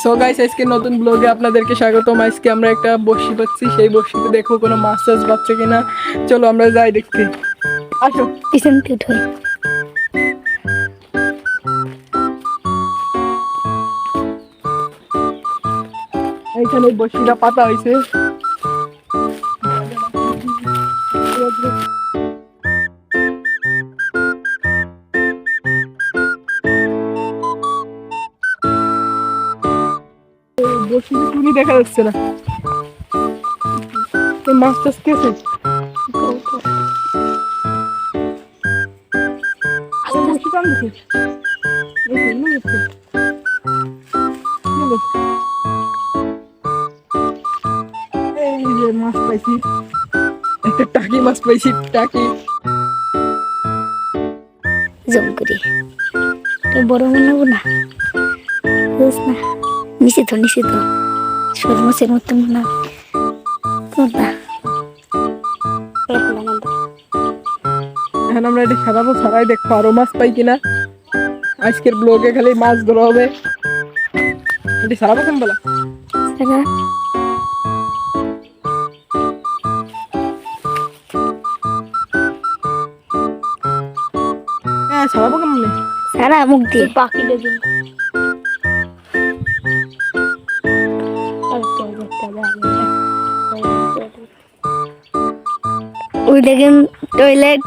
So guys আজকে নতুন ব্লগে আপনাদেরকে স্বাগতম। আজকে আমরা একটা বড়শি পাচ্ছি, সেই বড়শিতে দেখো কোনো মাছ টাছ পাচ্ছে কিনা। চলো আমরা যাই দেখতে, আসো। পিছন থেকে উঠে এইখানে বড়শিটা পাতা হয়েছে। বড়শিতে টুনি দেখা যাচ্ছে না, মাছ টাছ কেছে। বড়শি টান দিছে, এই যে মাছ পাইছি, একটা টাকি মাছ পাইছি। টাকি জম করি বড় মনে হবো না, বুঝ না নিষিদ্ধ ছোট মাছের মতো মনে না। এখন আমরা এটা খেলাবো, ছাড়াই দেখবো আরো মাছ পাই কিনা। আজকের ব্লগে খালি মাছ ধরা হবে। এটি ছাড়াবো কেন বলা, হ্যাঁ ছাড়াবো কেমন সারা মুখ দিয়ে পাখি দেখুন। ওই দেখেন টয়লেট,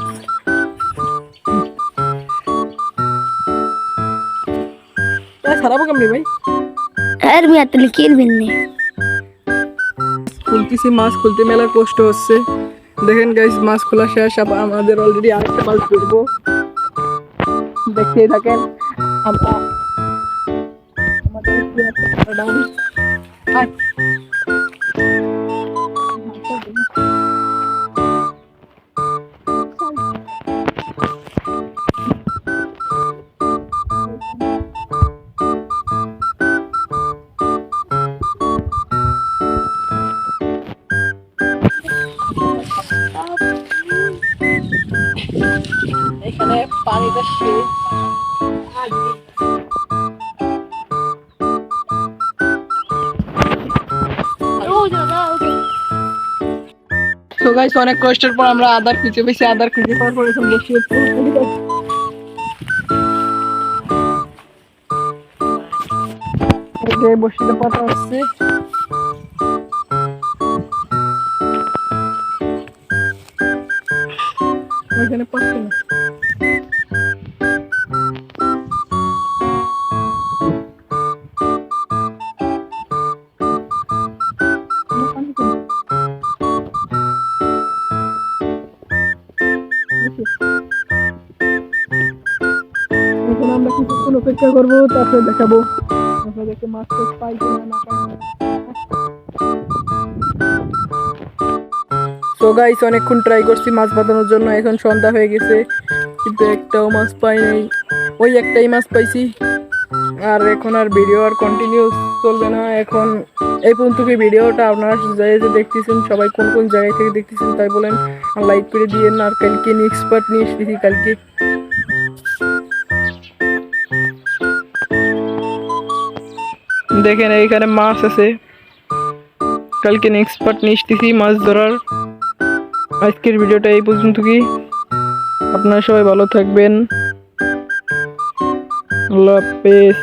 ছাড়াবো কেমনি ভাই। আর মেয়ে তুলে কিনবেন না। খুলতেছি, মাছ খুলতে মেলার কষ্ট হচ্ছে। দেখেন গাইস মাছ খোলা শেষ, আমাদের অলরেডি আরেকটা মাছ ধরবো, দেখতেই থাকেন। আমরা আমাদের এখানে পানি যাচ্ছে। তো গাইস অনেক কষ্টের পর আমরা আদার খুঁজে পেয়েছি। আদার খুঁজে পাওয়ার পর এখন বসে বসিতে পাতা হচ্ছে। ওইখানে পাচ্ছে না। এখন আমরা কিছুক্ষণ অপেক্ষা করবো, তারপরে দেখাবো আপনাদেরকে মাছ টাছ পাই কিনা না পাই। তো গাইস অনেকক্ষণ ট্রাই করছি মাছ বাঁধানোর জন্য, এখন সন্ধ্যা হয়ে গেছে কিন্তু একটাও মাছ পাই নাই। ওই একটাই মাছ পাইছি। আর এখন আর ভিডিও আর কন্টিনিউ চলবে না। এখন এই পর্যন্ত ভিডিওটা আপনারা যে দেখতেছেন সবাই কোন কোন জায়গায় থেকে দেখতেছেন তাই বলেন, লাইক করে দিয়েন। আর কালকে নেক্সট পার্ট নিয়ে এসেছি। কালকে দেখেন এইখানে মাছ আছে, কালকে নেক্সট পার্ট নিয়ে এসেছি মাছ ধরার। আজকের ভিডিওটা এই পর্যন্ত। আপনারা সবাই ভালো থাকবেন, আল্লাহ হাফেজ।